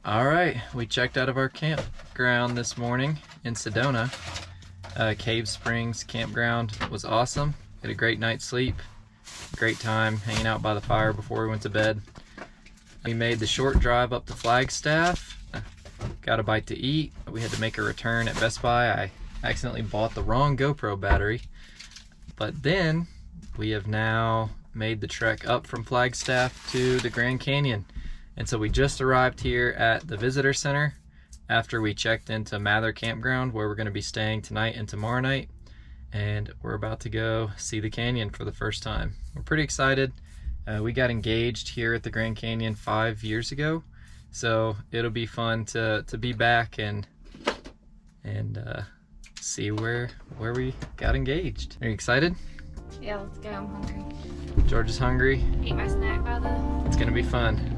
All right, we checked out of our campground this morning in Sedona. Cave Springs campground was awesome. Had a great night's sleep. Great time hanging out by the fire before we went to bed. We made the short drive up to Flagstaff. Got a bite to eat. We had to make a return at Best Buy. I accidentally bought the wrong GoPro battery. But then we have now made the trek up from Flagstaff to the Grand Canyon. And so we just arrived here at the visitor center after we checked into Mather Campground, where we're going to be staying tonight and tomorrow night. And we're about to go see the canyon for the first time. We're pretty excited. We got engaged here at the Grand Canyon 5 years ago. So it'll be fun to be back and see where we got engaged. Are you excited? Yeah, let's go. I'm hungry. George is hungry. Eat my snack by the... It's gonna be fun.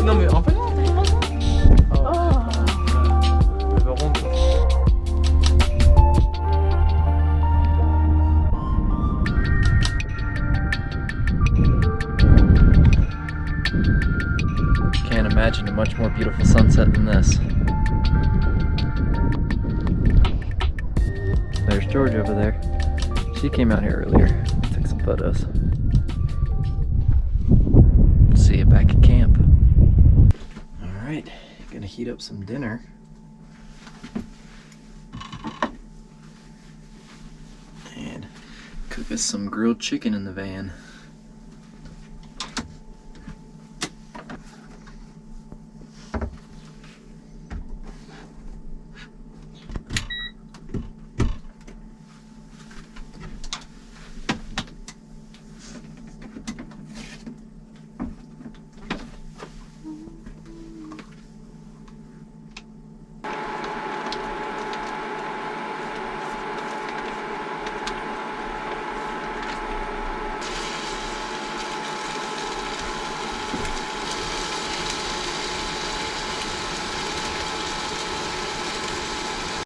Non mais en fait Can't imagine a much more beautiful sunset than this. There's George over there. She came out here earlier, took some photos. See you back at camp. Alright, gonna heat up some dinner. And cook us some grilled chicken in the van.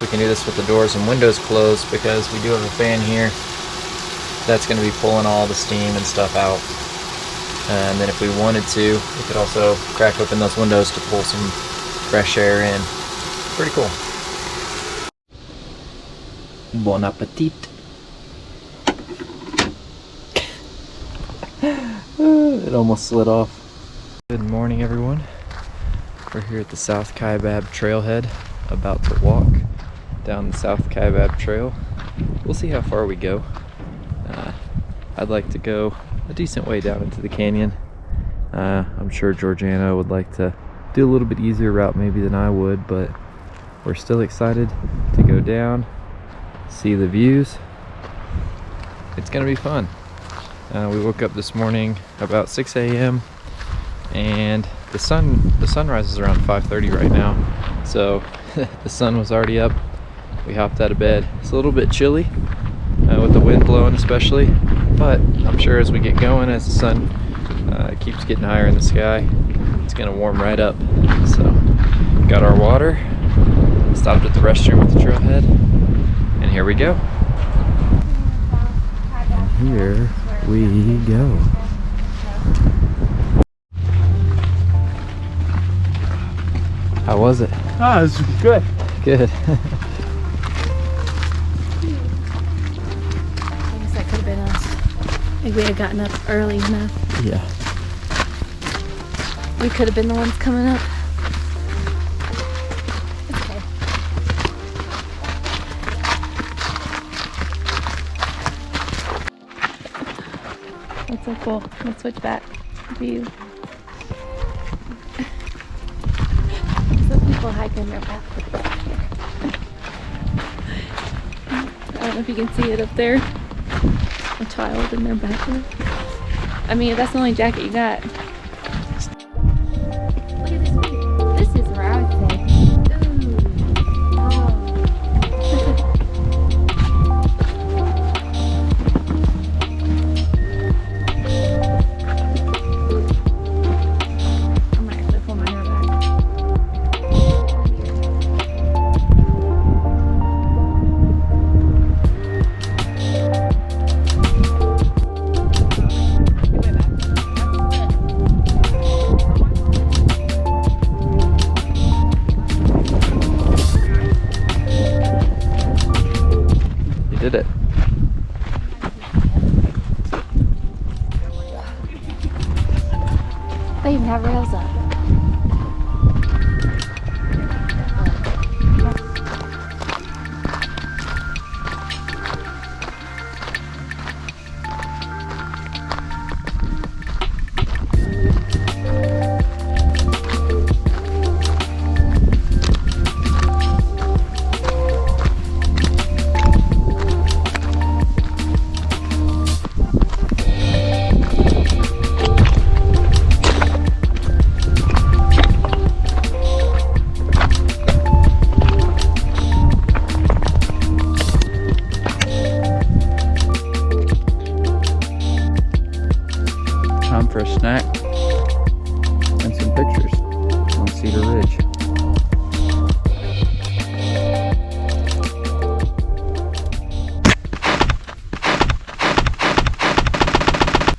We can do this with the doors and windows closed because we do have a fan here that's going to be pulling all the steam and stuff out. And then if we wanted to, we could also crack open those windows to pull some fresh air in. Pretty cool. Bon appetit. It almost slid off. Good morning, everyone. We're here at the South Kaibab trailhead, about to walk down the South Kaibab trail. We'll see how far we go. I'd like to go a decent way down into the canyon. I'm sure Georganna would like to do a little bit easier route maybe than I would, but we're still excited to go down, see the views. It's gonna be fun. We woke up this morning about 6 a.m. and the sun rises around 5:30 right now, so the sun was already up. We hopped out of bed. It's a little bit chilly with the wind blowing especially, but I'm sure as we get going, as the sun keeps getting higher in the sky, it's gonna warm right up. So got our water, stopped at the restroom at the trailhead, and here we go. And here we go. How was it? Ah, it's good. Good. I guess that could have been us. If we had gotten up early enough. Yeah. We could have been the ones coming up. It's okay. That's so cool. Let's switch back view. Some people hiking their path. I don't know if you can see it up there. A child in their background. I mean, if that's the only jacket you got. Look at this view. This is where I would say, ooh, oh. I might actually pull my hair back. Did it. They even have rails up. Time for a snack and some pictures on Cedar Ridge.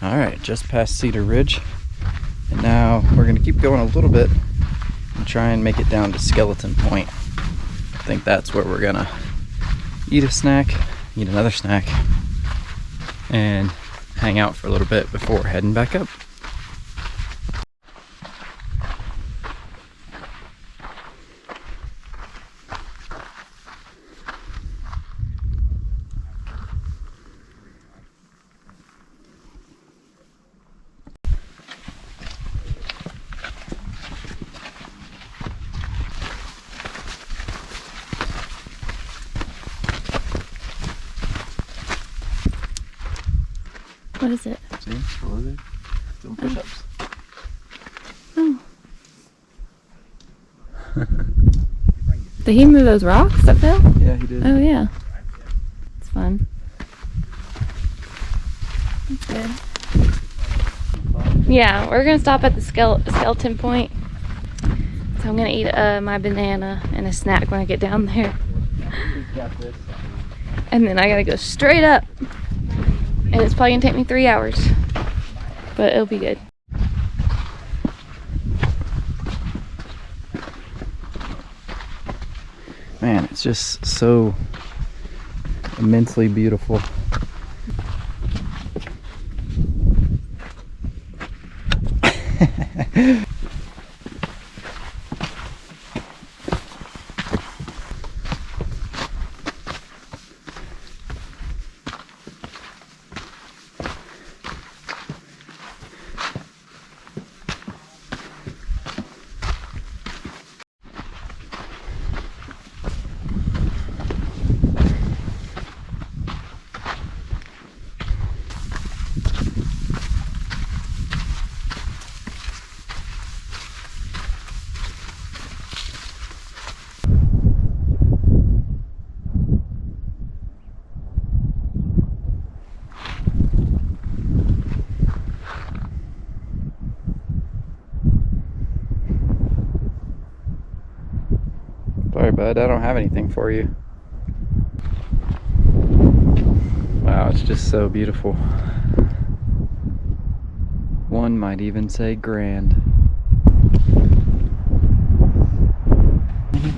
Alright, just past Cedar Ridge, and now we're going to keep going a little bit and try and make it down to Skeleton Point. I think that's where we're going to eat a snack, eat another snack, and hang out for a little bit before heading back up. What is it? See, over there, doing push-ups. Oh. Did he move those rocks that fell? Yeah, he did. Oh yeah. It's fun. That's good. Yeah, we're gonna stop at the skeleton point. So I'm gonna eat my banana and a snack when I get down there. And then I gotta go straight up. And it's probably gonna take me 3 hours. But it'll be good. Man, it's just so immensely beautiful. Sorry, bud, I don't have anything for you. Wow, it's just so beautiful. One might even say grand.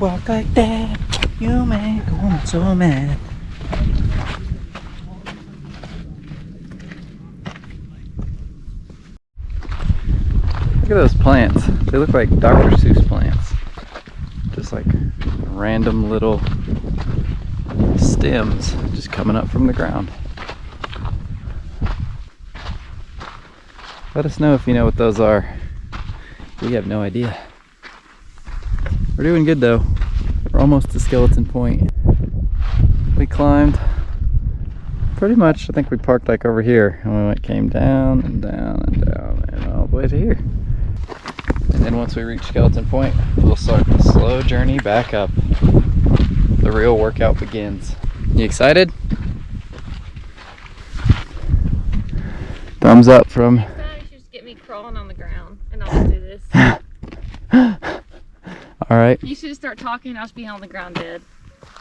walk like that, you make a woman so mad. Look at those plants. They look like Dr. Seuss plants. Just like random little stems just coming up from the ground. Let us know if you know what those are. We have no idea. We're doing good though. We're almost to Skeleton Point. We climbed pretty much, I think we parked like over here, and we came down and down and down and all the way to here. And then once we reach Skeleton Point, we'll start the slow journey back up. The real workout begins. You excited? Thumbs up from... You should just get me crawling on the ground and I'll do this. Alright. You should just start talking, I'll just be on the ground dead.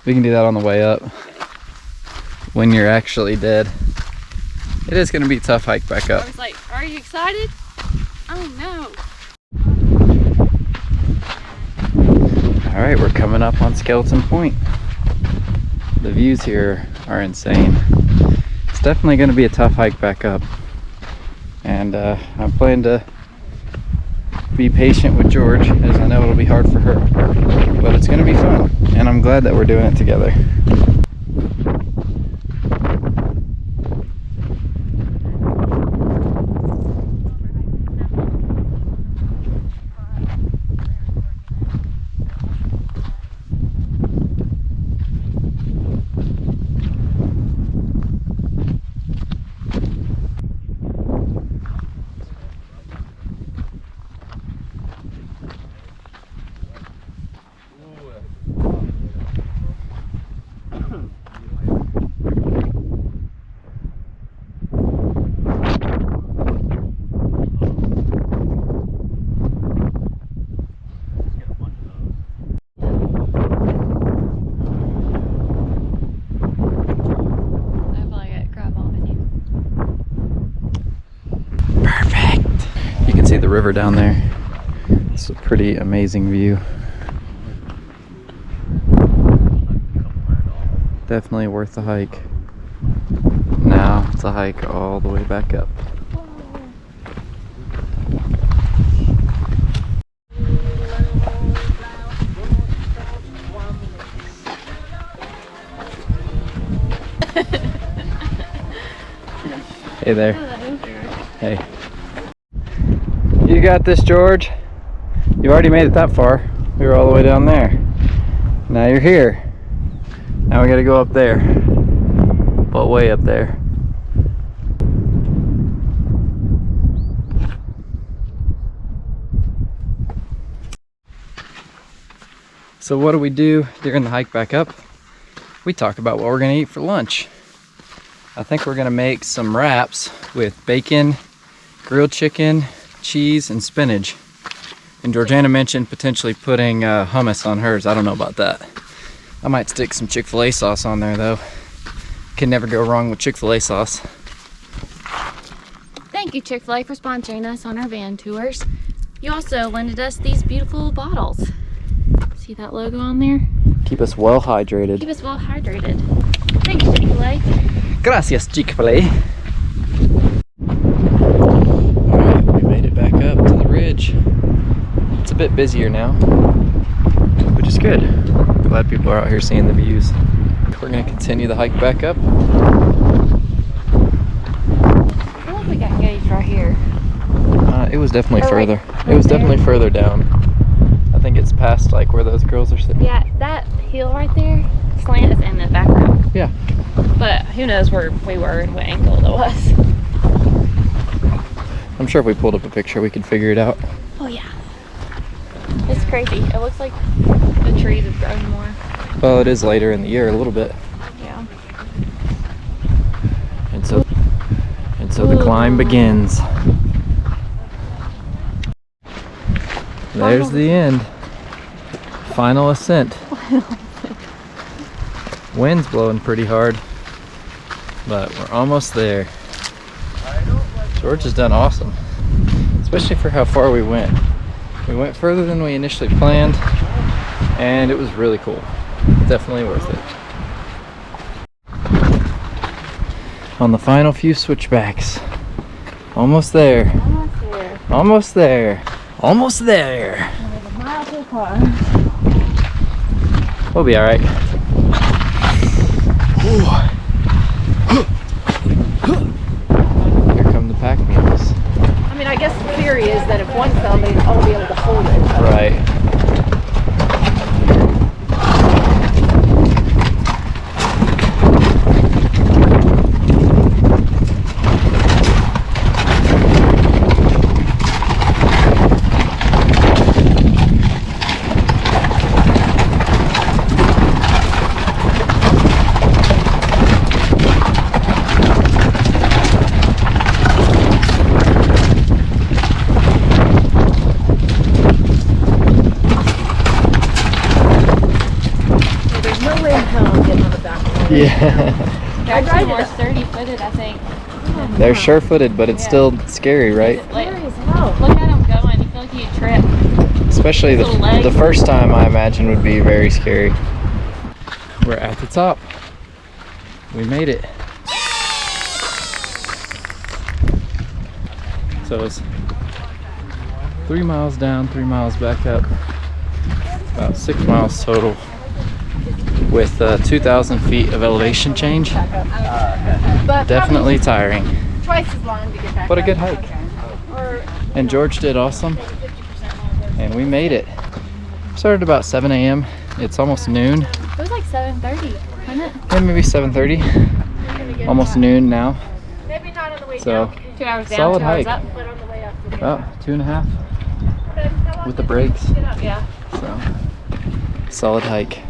We can do that on the way up. When you're actually dead. It is going to be a tough hike back up. I was like, are you excited? Oh no. Alright, we're coming up on Skeleton Point. The views here are insane. It's definitely going to be a tough hike back up. And I'm planning to be patient with George, as I know it'll be hard for her. But it's going to be fun, and I'm glad that we're doing it together. The river down there. It's a pretty amazing view. Definitely worth the hike. Now it's a hike all the way back up. Hey there. Hey. You got this, George. You already made it that far. We were all the way down there. Now you're here. Now we gotta go up there. But way up there. So what do we do during the hike back up? We talk about what we're gonna eat for lunch. I think we're gonna make some wraps with bacon, grilled chicken, cheese, and spinach. And Georganna mentioned potentially putting hummus on hers. I don't know about that. I might stick some Chick-fil-A sauce on there though. Can never go wrong with Chick-fil-A sauce. Thank you, Chick-fil-A, for sponsoring us on our van tours. You also lended us these beautiful bottles. See that logo on there? Keep us well hydrated. Keep us well hydrated. Thank you, Chick-fil-A. Gracias, Chick-fil-A. Alright, we made it back up to the ridge. It's a bit busier now, which is good. Glad people are out here seeing the views. We're gonna continue the hike back up. I feel like we got engaged right here. It was definitely Or wait, further. right It was there? definitely further down. I think it's past like where those girls are sitting. Yeah, that hill right there, slant is in the background. Yeah. But who knows where we were and what angle it was. I'm sure if we pulled up a picture we could figure it out. Oh yeah. It's crazy. It looks like the trees have grown more. Well, it is later in the year a little bit. Yeah. And so the climb begins. There's the end. Final ascent. Wind's blowing pretty hard, but we're almost there. George has done awesome, especially for how far we went. We went further than we initially planned, and it was really cool. Definitely worth it. On the final few switchbacks. Almost there. Almost there. Almost there. Almost there. There's a mile so far. We'll be alright. Here come the pack mules. I mean, I guess the theory is that if one fell, they'd all be able to hold it. Right. Yeah. They're actually more sturdy-footed, I think. They're sure-footed, but it's still scary, right? Look at them going. You feel like you trip. Especially the first time, I imagine, would be very scary. We're at the top. We made it. So it's 3 miles down, 3 miles back up. About 6 miles total, with 2,000 feet of elevation change. Definitely tiring, Twice as long to get back. but a good hike. And George did awesome, and we made it. Started about 7 a.m. It's almost noon. It was like 7:30, wasn't it? Yeah, maybe 7:30. Almost noon now. Maybe not on the way So, down. 2 hours down, solid 2 hours hike. up. But on the way up. About 2.5 with the brakes. Yeah. So, solid hike.